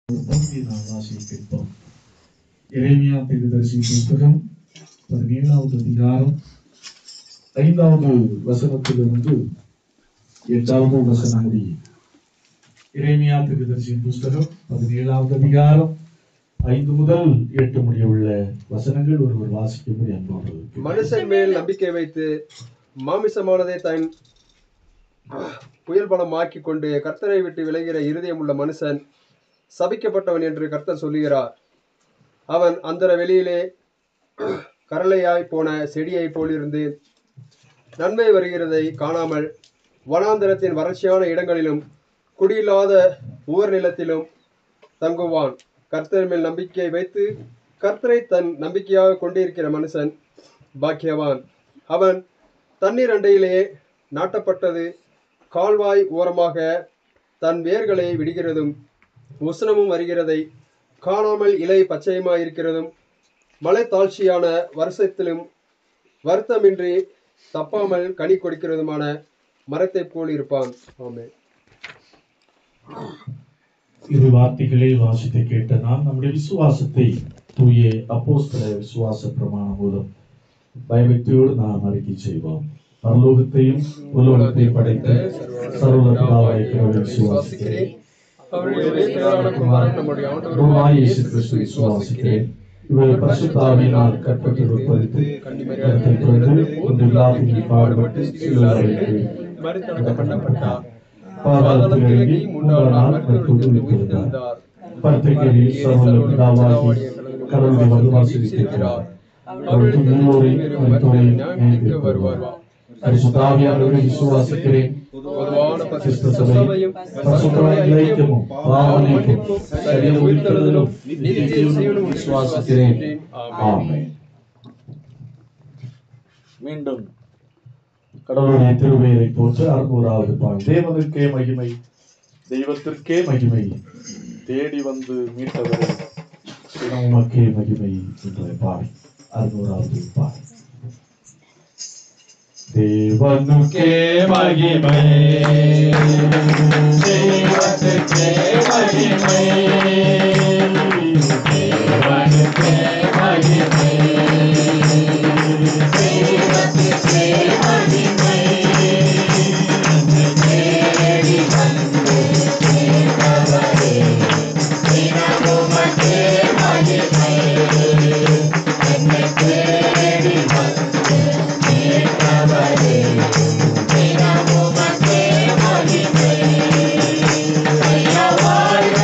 நாம் வாசிப்போம். எரேமியா தீர்க்கதரிசி புத்தகம் 17வது அதிகாரம் 5வது வசனத்திலிருந்து 8வது வசனம் முடிய. எரேமியா தீர்க்கதரிசி புத்தகம் 17வது அதிகாரம் 5 முதல் 8 முடிய உள்ள வசனங்கள் ஒருவர் வாசிக்கும்படி அன்போடு. மனுஷன் மேல் நம்பிக்கை வைத்து மாமிசமானதை தன் புயல் பலம் ஆக்கி கொண்டு கர்த்தரை விட்டு விலகிற இருதயம் உள்ள மனுஷன் சபிக்கப்பட்டவன் என்று கர்த்தர் சொல்லுகிறார். அவன் அந்தர வெளியிலே கரளையாய் போன செடியை போலிருந்து நன்மை வருகிறதை காணாமல் வனாந்தரத்தின் வறட்சியான இடங்களிலும் குடியில்லாத ஊர் நிலத்திலும் தங்குவான். கர்த்தர் மேல் நம்பிக்கை வைத்து கர்த்தரை தன் நம்பிக்கையாக கொண்டிருக்கிற மனுஷன் பாக்கியவான். அவன் தண்ணீர் அண்டையிலே நாட்டப்பட்டது கால்வாய் ஓரமாக தன் வேர்களை விடுகிறதும் உஷ்ணமும் வருகிறதை காணாமல் இலை பச்சையுமாயிருக்கிறதும் மலை தாழ்ச்சியான வருஷத்திலும் வருத்தமின்றி தப்பாமல் கனி கொடுக்கிறதுமான மரத்தை போல் இருப்பான். ஆமென். இரு வார்த்தைகளை வாசித்து கேட்ட நாம் நம்முடைய விசுவாசத்தை தூய அப்போஸ்தல விசுவாச பிரமாணம் மூலம் பயபக்தியோடு நாம் அறிக்கை செய்வோம். பரலோகத்தையும் உலகத்தையும் படைத்த சர்வலோகமாய் விசுவாசிக்கிறேன். அவருடைய ஒரே பேரான குமாரன் நம்முடைய ஆண்டவராகிய இயேசு கிறிஸ்துவை விசுவாசிக்கிறேன். இவர் பரிசுத்த ஆவியினால் கற்பத்தில் உட்படுத்தி கன்னிமரியாதை பிறந்து ஒன்றில்லாத பாடுபட்டு சிலுவையில் மரித்தடக்கப்பட்டார். பாதாளத்தில் இறங்கி 3ஆம் நாள் மரித்தோடு உயிர்த்தெழுந்தார். பரத்திகளில் சர்வலோகமாகிய கடவுளை வலுவாசித்திருக்கிறார். அவர் துணியோரை மரித்தோரை நியாயமிக்க வருவார். பரிசுத்த ஆவியானவரை விசுவாசிக்கிறேன். பொதுவான பரிசுத்த சபையும் பரிசுத்த ஐக்கியமும் பாவமன்னிப்பும் சரீர உயிர்த்தெழுதலும் நித்திய ஜீவனும் விசுவாசிக்கிறேன். ஆமென். மீண்டும் கடவுளுடைய திருப்பெயரை போற்ற 600வது பாடல். தேவனுக்கே மகிமை, தெய்வத்திற்கே மகிமை, தேடி வந்து மீட்டவரே உமக்கே மகிமை என்ற பாடல் 600வது பாடல். தேவனுக்கே மகிமை, தெய்வத்துக்கே மகிமை, தேவனுக்கே மகிமை, தெய்வத்துக்கே மகிமை, தேடி வந்து மீட்டவரே உமக்கே மகிமை, என்னை தேடி வந்து மீட்டவரே உமக்கே மகிமை. ஐயா வாழ்க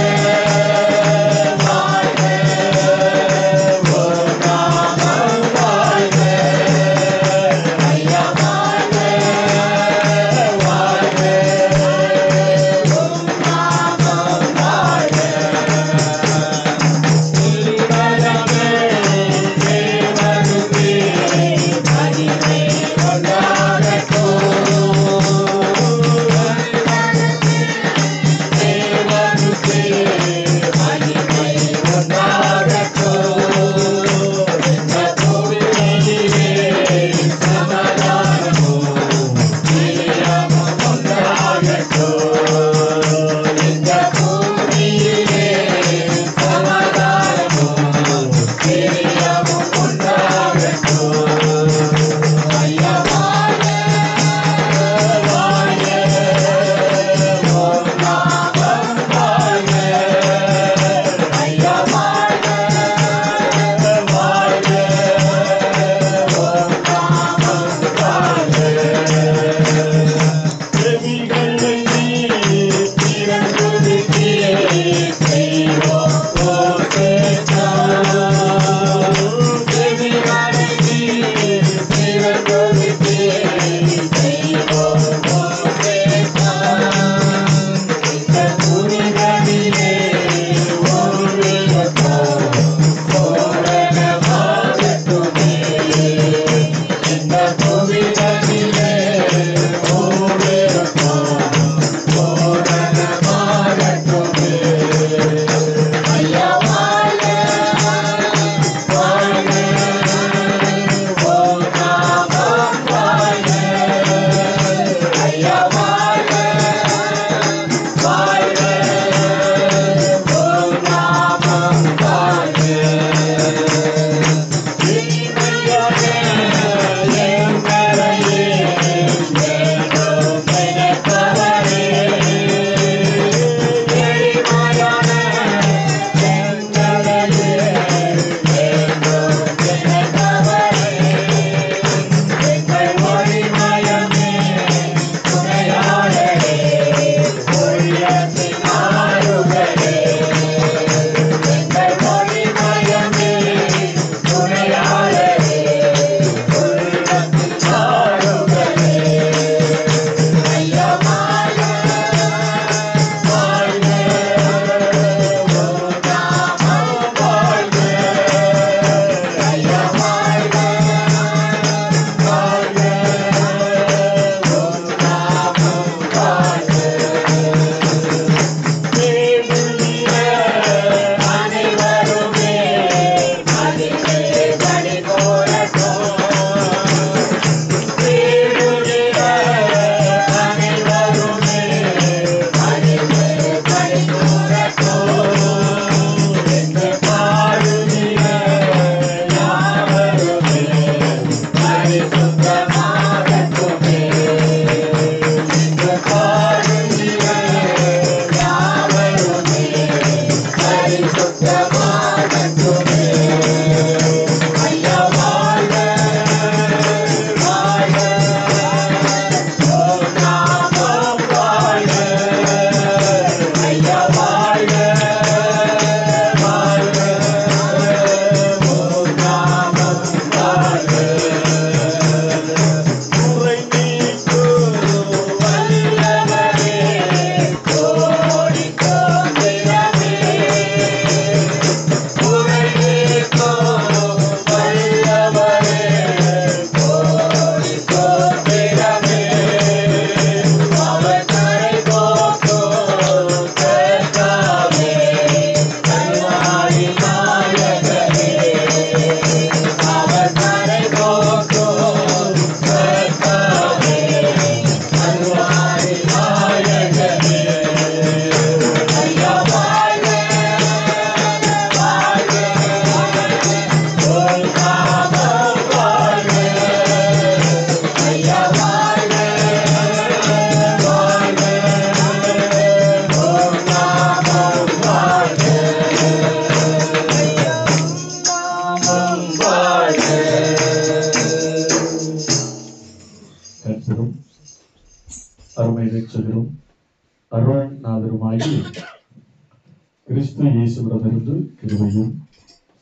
இயேசுவிடமிருந்து கிருபையும்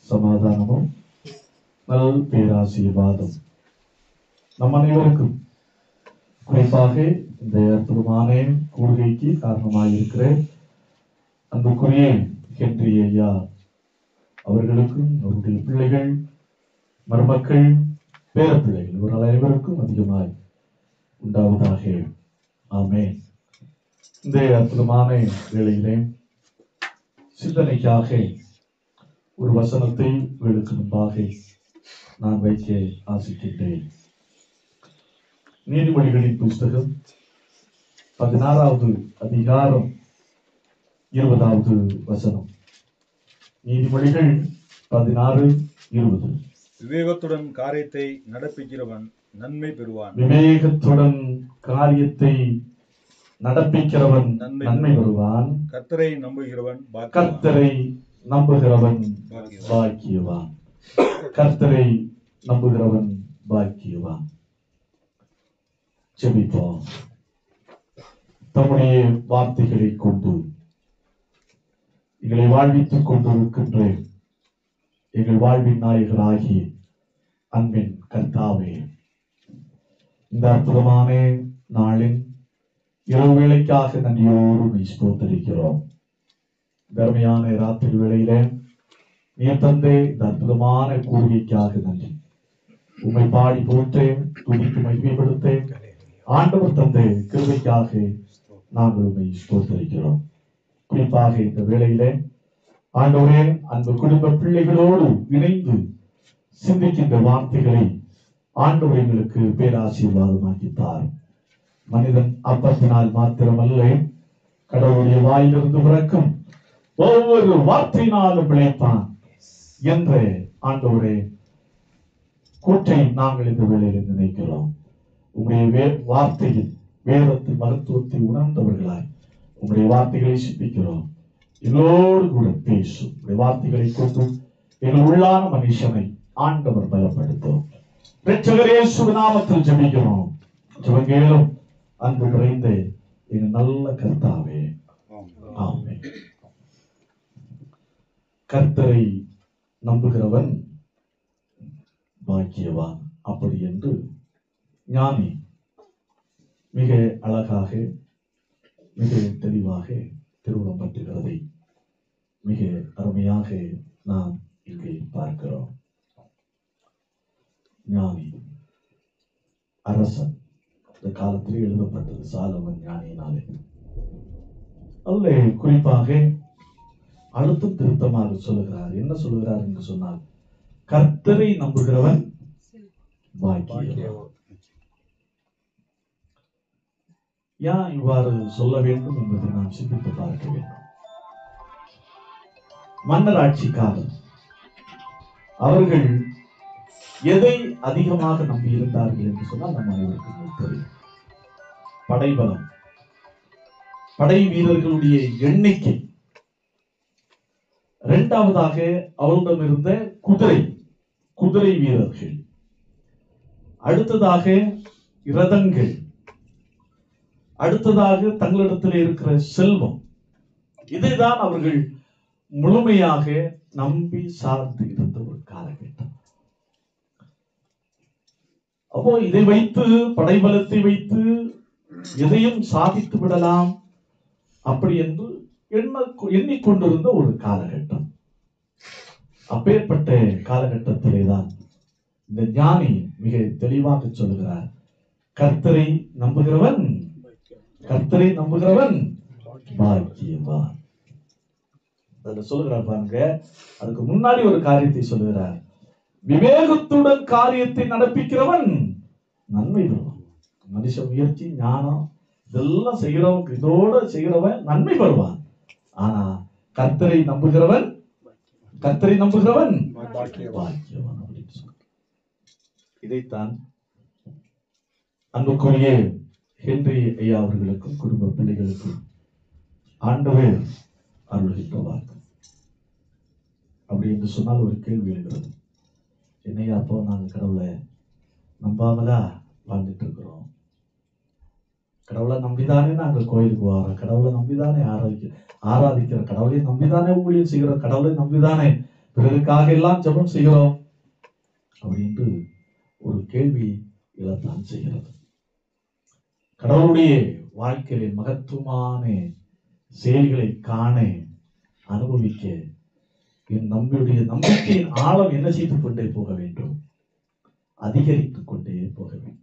சமாதானமும் நல் பேராசீர்வாதம் நம் அனைவருக்கும் குறிப்பாக இந்த அற்புதமான கூடுகைக்கு காரணமாயிருக்கிற அன்புக்குரிய ஹென்றி ஐயா அவர்களுக்கும் அவருடைய பிள்ளைகள், மருமக்கள், பேரப்பிள்ளைகள் இவர்கள் அனைவருக்கும் அதிகமாய் உண்டாவதாக. ஆமென். இந்த அற்புதமான வேளையிலே சிந்தனைக்காக ஒரு வசனத்தை உங்களுக்கு முன்பாக நான் வைக்க ஆசிக்கின்றேன். நீதிமொழிகளின் புஸ்தகம் 16வது அதிகாரம் 20வது வசனம். நீதிமொழிகள் 16:20. விவேகத்துடன் காரியத்தை நடப்பிக்கிறவன் நன்மை பெறுவான். விவேகத்துடன் காரியத்தை நடப்பிக்கிறவன் நன்மை பெறுவான். கர்த்தரை நம்புகிறவன் பாக்கியவான். கர்த்தரை நம்புகிறவன் பாக்கியவான். கர்த்தரை நம்புகிறவன் பாக்கியவான். ஜெபிப்போம். தம்முடைய வார்த்தைகளை கொண்டு எங்களை வாழ்வித்துக் கொண்டிருக்கின்ற எங்கள் வாழ்வின் நாயகராகிய அன்பின் கர்த்தாவே, இந்த அற்புதமான நாளின் இரவு வேளைக்காக நன்றியோடு ஸ்தோத்திரிக்கிறோம். தர்மையான ராத்திரி வேளையிலே நீர் தந்தே இந்த அற்புதமான கூறுகைக்காக நன்றி. உம்மை பாடி போற்றேன், துதித்து மகிமைப்படுத்தேன். ஆண்டவர் தந்தை கிருபைக்காக நாங்கள் உம்மை ஸ்தோத்திரிக்கிறோம். குறிப்பாக இந்த வேளையிலே ஆண்டவரே, அந்த குடும்ப பிள்ளைகளோடு இணைந்து சிந்திக்கின்ற வார்த்தைகளை ஆண்டவர் எங்களுக்கு பேராசீர்வாதமாக்கித்தார். மனிதன் அப்பத்தினால் மாத்திரமல்ல, கடவுளுடைய வாயிலிருந்து பிறக்கும் ஒவ்வொரு வார்த்தையினாலும் பிழைப்பான் என்ற ஆண்டவரே கூற்றை நாங்கள் இந்த வேளையில் நினைக்கிறோம். உங்களுடைய வார்த்தையில் வேதத்தின் மகத்துவத்தை உணர்ந்தவர்களாய் உங்களுடைய வார்த்தைகளை சிந்திக்கிறோம். எங்களோடு கூட பேசும் உங்களுடைய வார்த்தைகளை கொண்டு எங்கள் உள்ளான மனுஷனை ஆண்டவர் பலப்படுத்தும். இரட்சகர் இயேசுவின் நாமத்தில் ஜெபிக்கிறோம். ஜெபங்கேளும் அன்பு நிறைந்த எங்கள் நல்ல கர்த்தாவே. ஆமென். கர்த்தரை நம்புகிறவன் பாக்கியவான். அப்படி என்று ஞானி மிக அழகாக மிக தெளிவாக திருவுளம் பற்றுகிறதை மிக அருமையாக நாம் இங்கே பார்க்கிறோம். ஞானி அரசன், இந்த காலத்தில் எழுதப்பட்டது சாலமன் ஞானியினாலே அல்ல. குறிப்பாக அழுத்தம் திருத்தமாக சொல்லுகிறார். என்ன சொல்லுகிறார் என்று சொன்னால், கர்த்தரை நம்புகிறவன் பாக்கியவான். ஏன் இவ்வாறு சொல்ல வேண்டும் என்பதை நாம் சிந்தித்து பார்க்க வேண்டும். மன்னர் ஆட்சி காலம் அவர்கள் எதை அதிகமாக நம்பி இருந்தார்கள் என்று சொன்னால் நம் அனைவருக்கும் தெரியும். படைபலம், படை வீரர்களுடைய எண்ணிக்கை, இரண்டாவதாக அவரிடம் இருந்த குதிரை வீரர்கள், அடுத்ததாக இரதங்கள், அடுத்ததாக தங்களிடத்தில் இருக்கிற செல்வம். இதைதான் அவர்கள் முழுமையாக நம்பி சார்ந்து இருந்த ஒரு காலகட்டம். அப்போ இதை வைத்து, படைபலத்தை வைத்து எதையும் சாதித்து விடலாம் அப்படி என்று எண்ணிக்கொண்டிருந்த ஒரு காலகட்டம். அப்பேற்பட்ட காலகட்டத்திலே தான் இந்த ஞானி மிக தெளிவாக சொல்லுகிறார், கர்த்தரை நம்புகிறவன் பாக்கியவான். அதுல சொல்லுகிறார் பாருங்க. அதுக்கு முன்னாடி ஒரு காரியத்தை சொல்லுகிறார், விவேகத்துடன் காரியத்தை நடப்பிக்கிறவன் நன்மை பெறுவான். மனுஷ முயற்சி, ஞானம் இதெல்லாம் செய்கிறவன், இதோட செய்கிறவன் நன்மை பெறுவான். ஆனா கர்த்தரை நம்புகிறவன் பாக்கியவான் அப்படின்னு சொல்ற. இதைத்தான் அன்புக்குரிய ஹென்றி ஐயா அவர்களுக்கும் குடும்ப பிள்ளைகளுக்கும் ஆண்டவர் அருள்கின்ற வார்த்தை. அப்படி என்று சொன்னால் ஒரு கேள்வி எழுகிறது, என்னையா அப்போ நாங்கள் கடவுளை நம்பாமலா வாழ்ந்துட்டு இருக்கிறோம்? கடவுளை நம்பிதானே நாங்கள் கோயிலுக்கு வரோம், கடவுளை நம்பிதானே ஆராதிக்கிற, கடவுளை நம்பிதானே ஊழியம் செய்கிறோம், கடவுளை நம்பிதானே பிறருக்காக எல்லாம் ஜெபம் செய்கிறோம் அப்படின்ட்டு ஒரு கேள்வி எழத்தான் செய்கிறது. கடவுளுடைய வாழ்க்கையிலே மகத்துவமான செயல்களை காண அனுபவிக்க நம்முடைய நம்பிக்கையின் ஆழம் என்ன செய்து கொண்டே போக வேண்டும், அதிகரித்துக் கொண்டே போக வேண்டும்.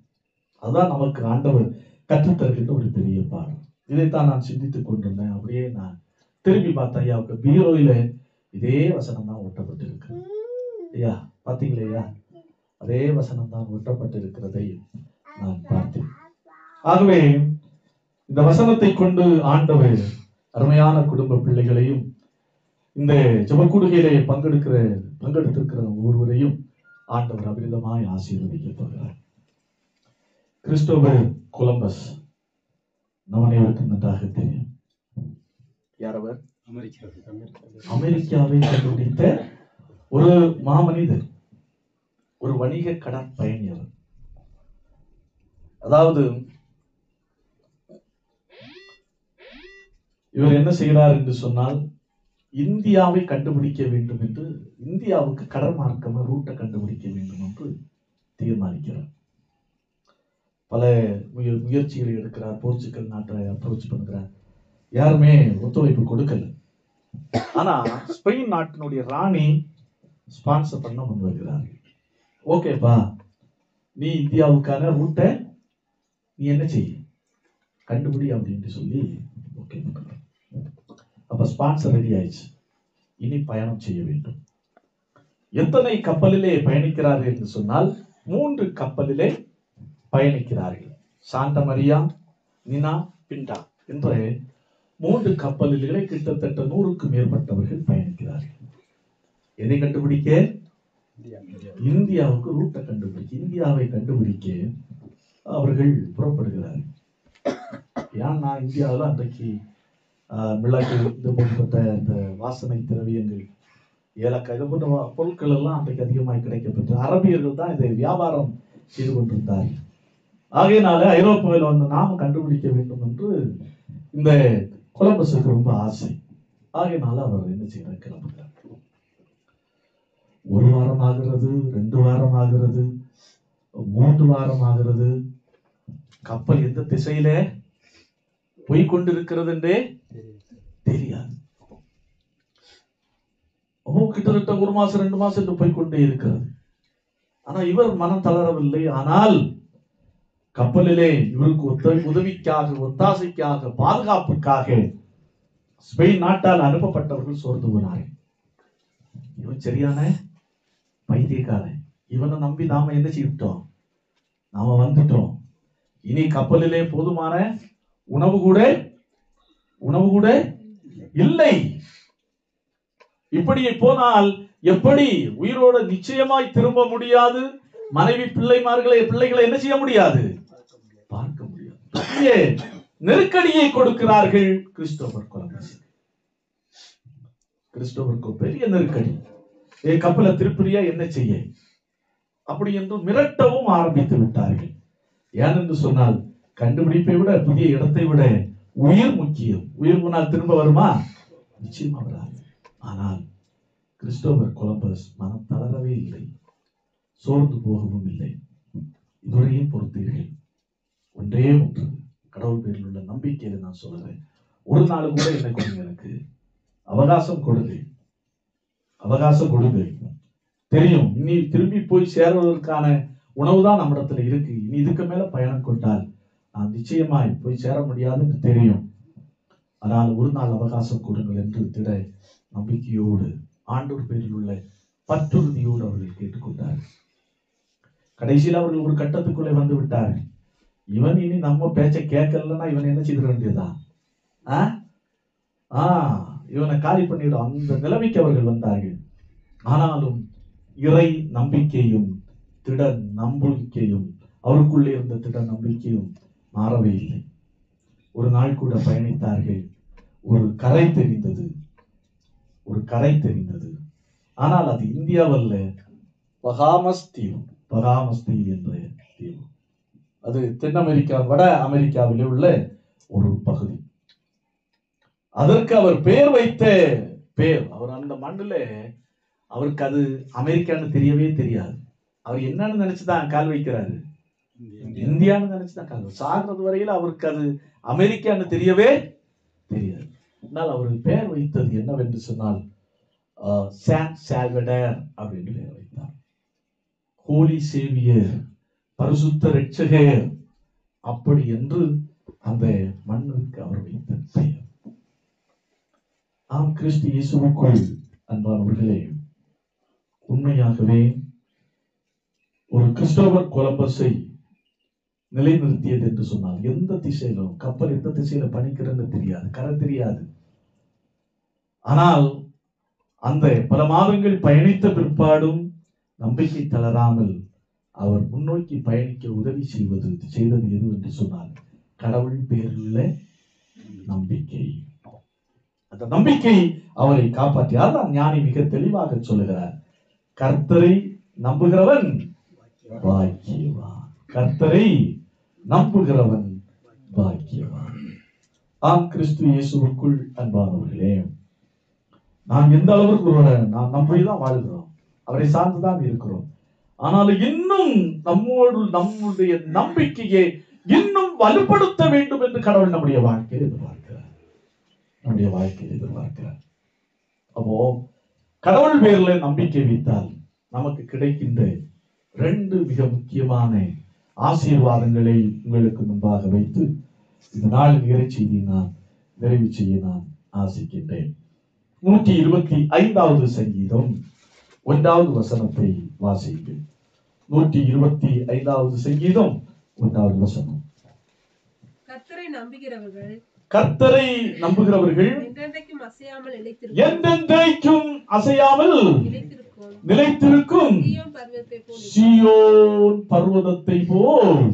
அதுதான் நமக்கு ஆண்டவர் கற்றுத்தருகின்ற ஒரு பெரிய பாடம். இதைத்தான் நான் சிந்தித்துக் கொண்டிருந்தேன். அப்படியே நான் திரும்பி பார்த்தேன், ஐயாவுக்கு பீரோயில இதே வசனம் தான் ஒட்டப்பட்டிருக்கு. ஐயா பார்த்தீங்களே ஐயா, அதே வசனம் தான் ஒட்டப்பட்டிருக்கிறதை நான் பார்த்தேன். ஆகவே இந்த வசனத்தை கொண்டு ஆண்டவர் அருமையான குடும்ப பிள்ளைகளையும் இந்த ஜெபக்கூடுகையிலே பங்கெடுத்திருக்கிற ஒவ்வொருவரையும் ஆண்டவர் அபிரிதமாய் ஆசீர்வதிக்க போகிறார். கிறிஸ்டோபர் கொலம்பஸ் நம்ம அனைவருக்கும் நன்றாக தெரியும். யார் அவர்? அமெரிக்காவை கண்டுபிடித்த ஒரு மாமனிதர், ஒரு வணிக கடன் பயணியர். அதாவது இவர் என்ன செய்கிறார் என்று சொன்னால், இந்தியாவை கண்டுபிடிக்க வேண்டும் என்று, இந்தியாவுக்கு கடல் மார்க்கமா ரூட்டை கண்டுபிடிக்க வேண்டும் என்று தீர்மானிக்கிறார். பல முயற்சிகளை எடுக்கிறார். போர்ச்சுகல் நாட்டை அப்ரோச் பண்ணுகிறார், யாருமே ஒத்துழைப்பு கொடுக்கல. ஆனா ஸ்பெயின் நாட்டினுடைய ராணி ஸ்பான்சர் பண்ண முன் வருகிறார். ஓகேப்பா, நீ இந்தியாவுக்கான ரூட்டை நீ என்ன செய்ய கண்டுபிடி அப்படின்னு சொல்லி ஓகே. அப்ப ஸ்பான்சர் ரெடி ஆயிடுச்சு. இனி பயணம் செய்ய வேண்டும். எத்தனை கப்பலிலே பயணிக்கிறார்கள் என்று சொன்னால் 3 கப்பலிலே பயணிக்கிறார்கள். சாந்த மரியா, நினா, பிண்டா என்ற 3 கப்பலிலே கிட்டத்தட்ட 100க்கும் மேற்பட்டவர்கள் பயணிக்கிறார்கள். எதை கண்டுபிடிக்க? இந்தியாவுக்கு ரூட்டை கண்டுபிடிக்க, இந்தியாவை கண்டுபிடிக்க அவர்கள் புறப்படுகிறார்கள். ஏன்னா இந்தியாவில் அன்றைக்கு மிளகு, இது போன்ற இந்த வாசனை திரவியங்கள், ஏலக்காய், இது போன்ற பொருட்கள் எல்லாம் அன்றைக்கு அதிகமாக கிடைக்கப்பெற்று அரபியர்கள் தான் இதை வியாபாரம் செய்து கொண்டிருந்தார்கள். ஆகையினால ஐரோப்பாவில் வந்து நாம கண்டுபிடிக்க வேண்டும் என்று இந்த கொலம்பஸுக்கு ரொம்ப ஆசை. ஆகையினால அவர் என்ன செய்யறார், கிளம்புகிறார். 1 வாரம் ஆகிறது, 2 வாரம் ஆகிறது, 3 வாரம் ஆகிறது. கப்பல் எந்த திசையில போய்கொண்டிருக்கிறது என்றே தெரியாது. கிட்டத்தட்ட 1 மாசம் 2 மாசம் என்று போய்கொண்டே இருக்கிறது. ஆனா இவர் மனம் தளரவில்லை. ஆனால் கப்பலிலே இவருக்கு உதவிக்காக, ஒத்தாசைக்காக, பாதுகாப்புக்காக ஸ்பெயின் நாட்டால் அனுப்பப்பட்டவர்கள் சோர்ந்து போனார்கள். இவன் சரியான பைத்தியக்காரன், இவனை நம்பி நாம என்ன செய்துட்டோம், நாம வந்துட்டோம். இனி கப்பலிலே போதுமான உணவு கூட இல்லை. இப்படி போனால் எப்படி உயிரோடு நிச்சயமாய் திரும்ப முடியாது. மனைவி பிள்ளைகளை என்ன செய்ய முடியாது, பார்க்க முடியாது. நெருக்கடியை கொடுக்கிறார்கள் கிறிஸ்டோபர் கொலம்பஸ். கிறிஸ்டோபருக்கு பெரிய நெருக்கடி. கப்பலை திருப்பிரியா என்ன செய்ய அப்படி என்று மிரட்டவும் ஆரம்பித்து விட்டார்கள். ஏனென்று சொன்னால் கண்டுபிடிப்பை விட, புதிய இடத்தை விட உயிர் முக்கியம். உயிர் முன்னால் திரும்ப வருமா? நிச்சயமா வராது. ஆனால் கிறிஸ்டோபர் கொலம்பஸ் மனம் தளரவே இல்லை, சோர்ந்து போகவும் இல்லை. இதுவரையும் பொறுத்தீர்கள். ஒன்றே ஒன்று, கடவுள் பேரில் உள்ள நம்பிக்கையில நான் சொல்றேன். ஒரு நாள் கூட என்ன கொடுங்க, எனக்கு அவகாசம் கொடுங்க. தெரியும் இனி திரும்பி போய் சேருவதற்கான உணவுதான் நம்மிடத்துல இருக்கு. இனி இதுக்கு மேல பயணம் கொண்டால் நான் நிச்சயமாய் போய் சேர முடியாது என்று தெரியும். ஆனால் ஒரு நாள் அவகாசம் கொடுங்கள் என்று திட நம்பிக்கையோடு, ஆண்டவர் பேரில் உள்ள பற்றுறுதியோடு அவர்கள் கேட்டுக்கொண்டார்கள். கடைசியில் அவர்கள் ஒரு கட்டத்துக்குள்ளே வந்து விட்டார்கள். இவன் இனி நம்ம பேச்சை கேட்கலன்னா இவன் என்ன செய்திட வேண்டியதான், இவனை காலி பண்ணிடும். அந்த நிலைமைக்கு அவர்கள் வந்தார்கள். ஆனாலும் இறை நம்பிக்கையும் திட நம்பிக்கையும், அவருக்குள்ளே இருந்த திட நம்பிக்கையும் மாறவே இல்லை. ஒரு நாள் கூட பயணித்தார்கள். ஒரு கரை தெரிந்தது. ஆனால் அது இந்தியாவல்ல, பகாமஸ் தீவு என்ற தீவு. அது தென் அமெரிக்கா, வட அமெரிக்காவிலே உள்ள ஒரு பகுதி. அதற்கு அவர் பெயர் வைத்த பெயர், அவர் அந்த மண்ணில் அவருக்கு அது அமெரிக்கான்னு தெரியவே தெரியாது. அவர் என்னன்னு நினைச்சுதான் கால் வைக்கிறாரு, இந்தியான்னு நினைச்சுதான் கால். சாகிறது வரையில அவருக்கு அது அமெரிக்கான்னு தெரியவே தெரியாது. ஆனால் அவர் பெயர் வைத்தது என்னவென்று சொன்னால் சான் சால்வடர் அப்படின்னு பெயர் வைத்தார். ஹோலி சேவியர், பரிசுத்த ரட்சகர், அப்படி என்று அந்த மண்ணுக்கு அவர் வைத்த பெயர். ஆம், கிறிஸ்து இயேசுவுக்குள் அன்பானவர்களே, உண்மையாகவே ஒரு கிறிஸ்டோபர் கொலம்பஸை நிலைநிறுத்தியது என்று சொன்னால், எந்த திசையிலும் கப்பல் எந்த திசையில பணிக்கிறன்னு தெரியாது, கரை தெரியாது. ஆனால் அந்த பல மாதங்கள் பயணித்த பிற்பாடும் நம்பிக்கை தளராமல் அவர் முன்னோக்கி பயணிக்க உதவி செய்தது எது என்று சொன்னால், கடவுள் பேருள்ள நம்பிக்கை. அந்த நம்பிக்கை அவரை காப்பாற்றியார். தான் ஞானி மிக தெளிவாக சொல்லுகிறார், கர்த்தரை நம்புகிறவன் பாக்கியவான், கர்த்தரை நம்புகிறவன் பாக்கியவான். ஆம், கிறிஸ்து இயேசுவுக்குள் அன்பானவர்களே, நாம் எந்த அளவுக்கு நாம் நம்பிதான் வாழ்கிறோம், அவரை சார்ந்துதான் இருக்கிறோம். ஆனால் இன்னும் நம்முடைய நம்பிக்கையை இன்னும் வலுப்படுத்த வேண்டும் என்று கடவுள் நம்முடைய வாழ்க்கையில் எதிர்பார்க்கிறார். அப்போ கடவுள் பேர்ல நம்பிக்கை வைத்தால் நமக்கு கிடைக்கின்ற 2 மிக முக்கியமான ஆசீர்வாதங்களை உங்களுக்கு முன்பாக வைத்து இந்த நாளின் இறைச்செய்தியை நான் நிறைவு செய்ய நான் ஆசிக்கின்றேன். 125வது சங்கீதம் 1வது வசனத்தை வாசியுங்கள். 125வது சங்கீதம் 1வது வசனம். கர்த்தரை நம்புகிறவர்கள் என்றென்றைக்கும் அசையாமல் நிலைத்திருக்கும் சீயோன் பர்வதத்தை போல்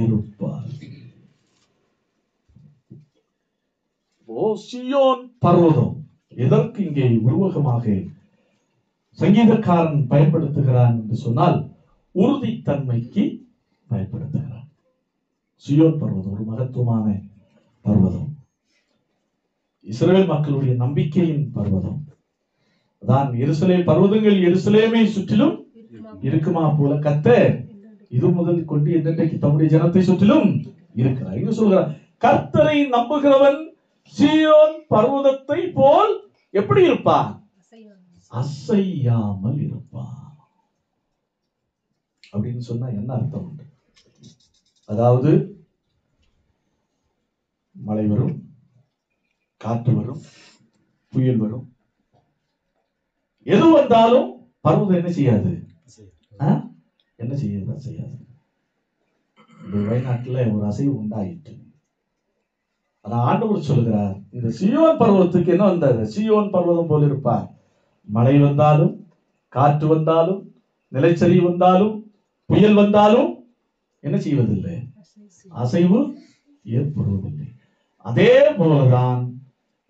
இருப்பார். சீயோன் பர்வதம் எதற்கு இங்கே உருவகமாக சங்கீதக்காரன் பயன்படுத்துகிறான் என்று சொன்னால், உறுதித்தன்மைக்கு பயன்படுத்துகிறான். சீயோன் பர்வதம் ஒரு மகத்துவமான பர்வதம், இஸ்ரவேல் மக்களுடைய நம்பிக்கையின் பர்வதம் தான். எருசலேம் பர்வதங்கள் எருசலேமை சுற்றிலும் இருக்குமா போல கர்த்தர் இது முதல் கொண்டு என்றைக்கு தம்முடைய ஜனத்தை சுற்றிலும் இருக்கிறார். இங்கு சொல்கிறார், கர்த்தரை நம்புகிறவன் சீயோன் பர்வதத்தை போல் எப்படி இருப்பான்? அசையாமல் இருப்பான். அப்படின்னு சொன்னா என்ன அர்த்தம்? அதாவது மழை வரும், காற்று வரும், புயல் வரும், எது வந்தாலும் பர்வதம் என்ன செய்யாது? என்ன செய்யாது? செய்யாது. வயநாட்டுல ஒரு அசைவு உண்டாயிற்று. ஆனா ஆண்டவர் சொல்லுகிறார், இந்த சீயோன் பர்வதத்துக்கு என்ன வந்தது? சீயோன் பர்வதம் போல இருப்பார். மழை வந்தாலும், காற்று வந்தாலும், நிலச்சரிவு வந்தாலும், புயல் வந்தாலும் என்ன செய்வதில்லை? அசைவு ஏற்படுவதில்லை. அதே போலதான்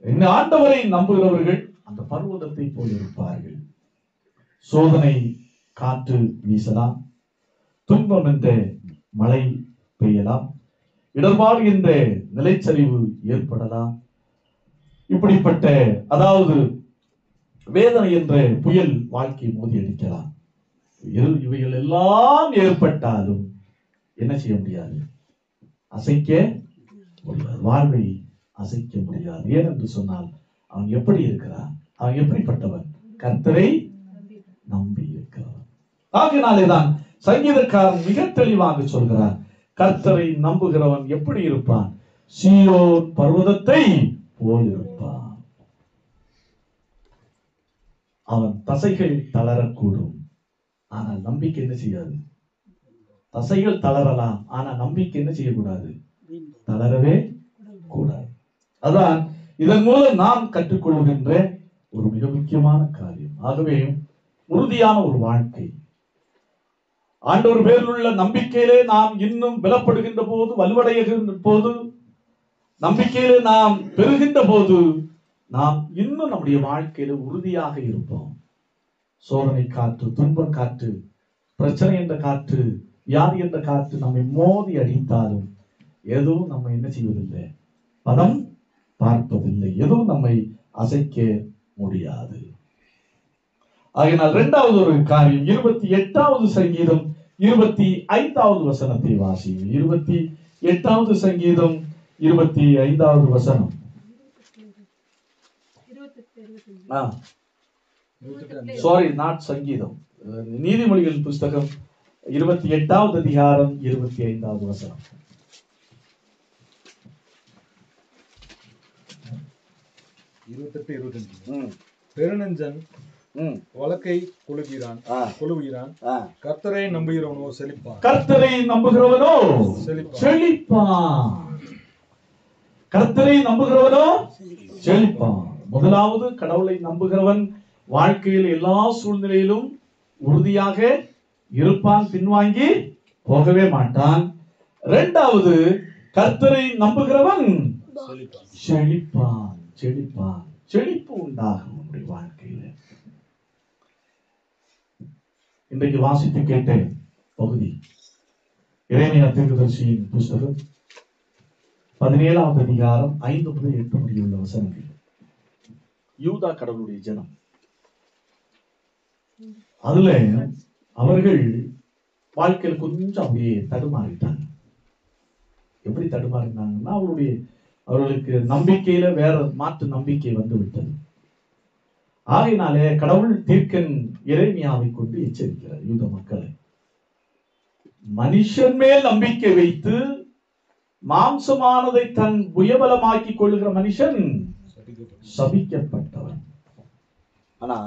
இந்த ஆண்டவரை நம்புகிறவர்கள் அந்த பர்வதத்தை போல் இருப்பார்கள். சோதனை காற்று வீசலாம், துன்பம் என்ற மழை பெய்யலாம், இடர்பாடு என்ற நிலைச்சரிவு ஏற்படலாம், இப்படிப்பட்ட அதாவது வேதனை என்ற புயல் வாழ்க்கை மோதி அடிக்கலாம். இவைகள் எல்லாம் ஏற்பட்டாலும் என்ன செய்ய முடியாது? அசைக்க முடியாது. வாழ்வை அசைக்க முடியாது. ஏனென்று சொன்னால், அவன் எப்படி இருக்கிறான்? அவன் எப்படிப்பட்டவன்? கர்த்தரை நம்பி இருக்கிறான். ஆகினாலேதான் சங்கீதக்காரன் மிக தெளிவாக சொல்கிறான், கர்த்தரை நம்புகிறவன் எப்படி இருப்பான்? சீயோன் பர்வதத்தை போல் இருப்பான். அவன் தசைகள் தளரக்கூடும், ஆனால் நம்பிக்கை என்ன செய்யாது? தசைகள் தளரலாம், ஆனா நம்பிக்கை என்ன செய்யக்கூடாது? தளரவே கூடாது. அதான் இதன் மூலம் நாம் கற்றுக்கொள்கின்ற ஒரு மிக முக்கியமான காரியம். ஆகவே உறுதியான ஒரு வாழ்க்கை, ஆண்டவர் பேரில் உள்ள நம்பிக்கையிலே நாம் இன்னும் பலப்படுகின்ற போது, வலுவடைகின்ற போது, நம்பிக்கையிலே நாம் பெறுகின்ற போது, நாம் இன்னும் நம்முடைய வாழ்க்கையில உறுதியாக இருப்போம். சோதனை காற்று, துன்பம் காற்று, பிரச்சனை என்ற காற்று வியாதி என்ற காற்று நம்மை மோதி அடித்தாலும் எதுவும் நம்ம என்ன செய்வதில்லை, பதம் பார்ப்பதில்லை, எதுவும் நம்மை அசைக்க முடியாது. ஆகையினால் இரண்டாவது ஒரு காரியம் 28வது சங்கீதம் 25வது வசனத்தை வாசியுங்கள். 28வது சங்கீதம் 25வது வசனம். 28, சாரி, நாட் சங்கீதம், நீதிமொழிகள் புஸ்தகம் 28வது அதிகாரம் 25வது வசனம். 28, 25. பெருநெஞ்சன் வழக்கை கொழுகிறான், கர்த்தரை நம்புகிறவனோ செழிப்பான். கர்த்தரை நம்புகிறவனோ செழிப்பான். செழிப்பான். கர்த்தரை நம்புகிறவனோ செழிப்பான். முதலாவது, கடவுளை நம்புகிறவன் வாழ்க்கையில் எல்லா சூழ்நிலையிலும் உறுதியாக இருப்பான், பின்வாங்கி போகவே மாட்டான். இரண்டாவது, கர்த்தரை நம்புகிறவன் செழிப்பான். செழிப்பான். செழிப்பு உண்டாகும் நம்முடைய வாழ்க்கையில. இன்றைக்கு வாசித்து கேட்ட பகுதி எரேமியா தீர்க்கதரிசியின் புஸ்தகம் 17வது அதிகாரம் 5 முதல் 8 முடியுள்ள வசனங்கள். யூதா கடவுளுடைய ஜனம், அதுல அவர்கள் வாழ்க்கையில் கொஞ்சம் அப்படியே தடுமாறிட்டாங்க. எப்படி தடுமாறினாங்கன்னா, அவர்களுக்கு நம்பிக்கையில வேற மாற்று நம்பிக்கை வந்து விட்டது. ஆகையினாலே கடவுள் தீர்க்கன் எரேமியாவை கொண்டு எச்சரிக்கிறார் யூத மக்களை. மனுஷன் மேல் நம்பிக்கை வைத்து மாம்சமானதை தன் புயபலமாக்கி கொள்ளுகிற மனுஷன் சபிக்கப்பட்டவன். ஆனா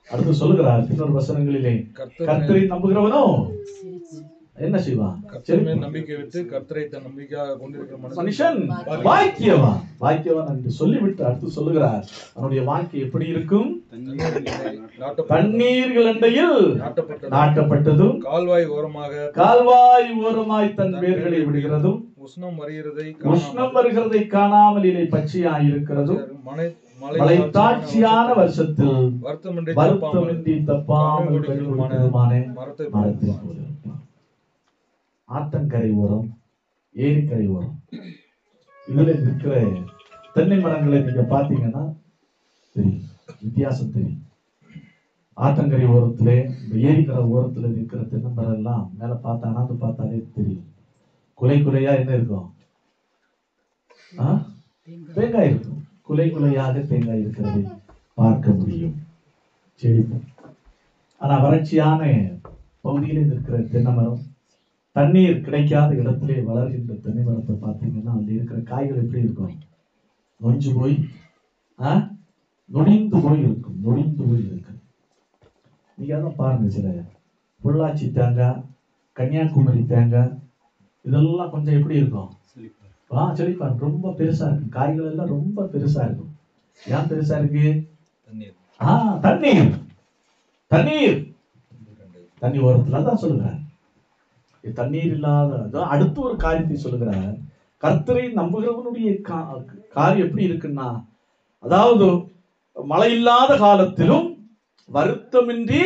அடுத்து சொல்லுகிறார் பின்னொரு வசனங்களிலே, கர்த்தரை நம்புகிறவனோ என்ன செய்வான்? நம்பிக்கை வைத்து கர்த்தரை தன் நம்பிக்கையாக கொண்டிருக்கிற மனுஷன் பாக்கியவான். பாக்கியவான் என்று சொல்லிவிட்டு அடுத்து சொல்லுகிறார், அவனுடைய வாழ்க்கை எப்படி இருக்கும்? தண்ணீர்கள் அண்டையில் நாட்டப்பட்டதும் கால்வாய் ஓரமாய் தன் வேர்களை விடுகிறதும் உஷ்ணம் வருகிறதை காணாமல் இலை பச்சையாய் இருக்கிறதும் மழை தாட்சியான வருஷத்தில் வருத்தமின்றி தப்பாமல் மரத்தை போல. ஆத்தங்கரை ஓரம், ஏரிக்கரை ஓரம், இதுல இருக்கிற தென்னை மரங்களை நீங்க பாத்தீங்கன்னா தெரியும், வித்தியாசம் தெரியும். ஆத்தங்கரை ஓரத்திலே, இந்த ஏரிக்கரை ஓரத்துல இருக்கிற தென்னை மரம் எல்லாம் மேல பார்த்தானா பார்த்தாலே தெரியும், குலையா என்ன இருக்கும்? தேங்காய் இருக்கும். குலையாக தேங்காய் இருக்கிறதை பார்க்க முடியும். செழிப்பு. ஆனா வறட்சியான பகுதியில் இருக்கிற தென்னை மரம், தண்ணீர் கிடைக்காத இடத்திலே வளர்கின்ற தென்னை மரத்தை பார்த்தீங்கன்னா அதுல இருக்கிற காய்கள் எப்படி இருக்கும்? நொஞ்சு போய் நொடிந்து போய் இருக்கும். நீங்க அதான் பாருங்க, சில பொள்ளாச்சி தேங்காய், கன்னியாகுமரி தேங்காய் இதெல்லாம் கொஞ்சம் எப்படி இருக்கும்? செழிப்பா, ரொம்ப பெருசா இருக்கு. காய்கள் எல்லாம் ரொம்ப பெருசா இருக்கும். ஏன் பெருசா இருக்கு? தண்ணி ஓரத்துல தான் சொல்லுறேன். தண்ணீர் இல்லாத அடுத்த ஒரு காரியத்தை சொல்லுகிறார். கர்த்தரை நம்புகிறவனுடைய காரியம் எப்படி இருக்குன்னா, அதாவது மழை இல்லாத காலத்திலும் வருத்தமின்றி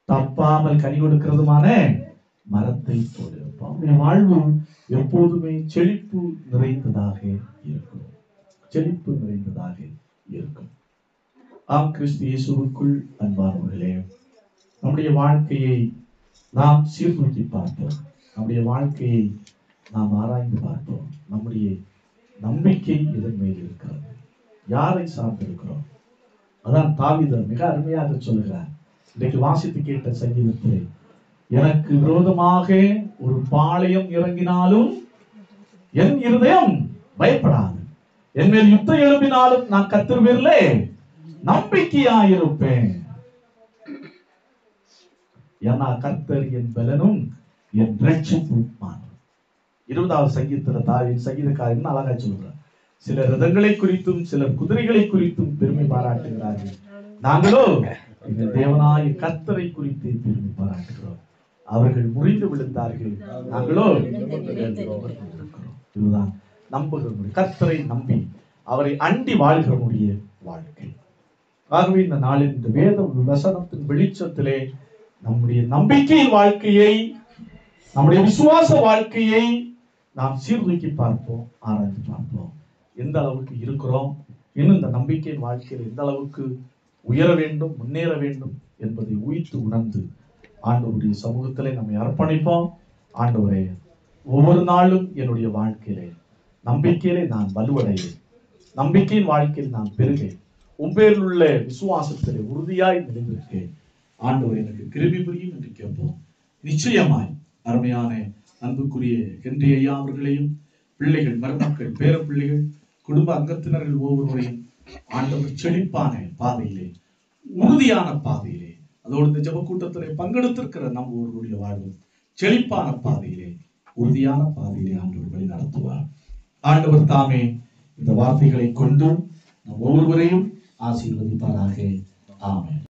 தப்பாமல் கனி கொடுக்கிறதுமான மரத்தை போல இருப்பான். வாழ்வு எப்போதுமே செழிப்பு நிறைந்ததாக இருக்கும். ஆம், கிறிஸ்து இயேசுவுக்குள் அன்பானவர்களே, நம்முடைய வாழ்க்கையை நாம் சீர்தூக்கி பார்ப்போம். நம்முடைய வாழ்க்கையை நாம் ஆராய்ந்து பார்ப்போம். நம்முடைய நம்பிக்கை இதன் மேல் இருக்கிறது. யாரை சார்ந்திருக்கிறோம்? அதான் தாவீது மிக அருமையாக சொல்லுகிறார். இன்றைக்கு வாசித்து கேட்ட சங்கீதத்திலே, எனக்கு விரோதமாக ஒரு பாளையம் இறங்கினாலும் என் இருதயம் பயப்படாது, என் மேல் யுத்தம் எழுப்பினாலும் நான் கர்த்தர் பேரிலே நம்பிக்கையாயிருப்பேன். ஏன்னா கர்த்தர் என் பலனும் என் ரட்சிப்புமானவர். 20வது சங்கீதத்துல தாவீது சங்கீதக்காரன் அழகா சொல்றார், சிலர் ரதங்களை குறித்தும் சிலர் குதிரைகளை குறித்தும் பெருமை பாராட்டுகிறார்கள், நாங்களோ எங்கள் தேவனாய கர்த்தரை குறித்து பெருமை பாராட்டுகிறோம். அவர்கள் முறிந்து விழுந்தார்கள், நாங்களோ இதுதான் நம்புகிற கர்த்தரை நம்பி அவரை அண்டி வாழ்கிறவனுடைய வாழ்க்கை. ஆகவே இந்த நாளில் இந்த வேத வசனத்தின் வெளிச்சத்திலே நம்முடைய நம்பிக்கை வாழ்க்கையை நம்முடைய விசுவாச வாழ்க்கையை நாம் சீர்தூக்கி பார்ப்போம், ஆராய்ந்து பார்ப்போம். எந்த அளவுக்கு இருக்கிறோம், இன்னும் இந்த நம்பிக்கையின் வாழ்க்கையில் எந்த அளவுக்கு உயர வேண்டும், முன்னேற வேண்டும் என்பதை உயிர்த்து உணர்ந்து ஆண்டவருடைய சமூகத்திலே நம்மை அர்ப்பணிப்போம். ஆண்டவரே, ஒவ்வொரு நாளும் என்னுடைய வாழ்க்கையிலே நம்பிக்கையிலே நான் வலுவடைகிறேன், நம்பிக்கையின் வாழ்க்கையில் நான் பெறுகிறேன், உம்பேரில் உள்ள விசுவாசத்திலே உறுதியாய் நிலைநிற்கிறேன். ஆண்டவர் எனக்கு கிருபை புரியும் என்று கேட்போம். நிச்சயமாய் அருமையான அன்புக்குரிய ஹென்றி ஐயா அவர்களையும், பிள்ளைகள், மருமக்கள், பேர பிள்ளைகள், குடும்ப அங்கத்தினர்கள் ஒவ்வொருவரையும் ஆண்டவர் செழிப்பான பாதையிலே, உறுதியான பாதையிலே, அதோடு இந்த ஜெப கூட்டத்திலே பங்கெடுத்திருக்கிற நம் ஒவ்வொருடைய வாழ்வு செழிப்பான பாதையிலே, உறுதியான பாதையிலே ஆண்டவர் வழி நடத்துவார். ஆண்டவர் தாமே இந்த வார்த்தைகளை கொண்டு நம் ஒவ்வொருவரையும் ஆசீர்வதிப்பாராக. ஆமென்.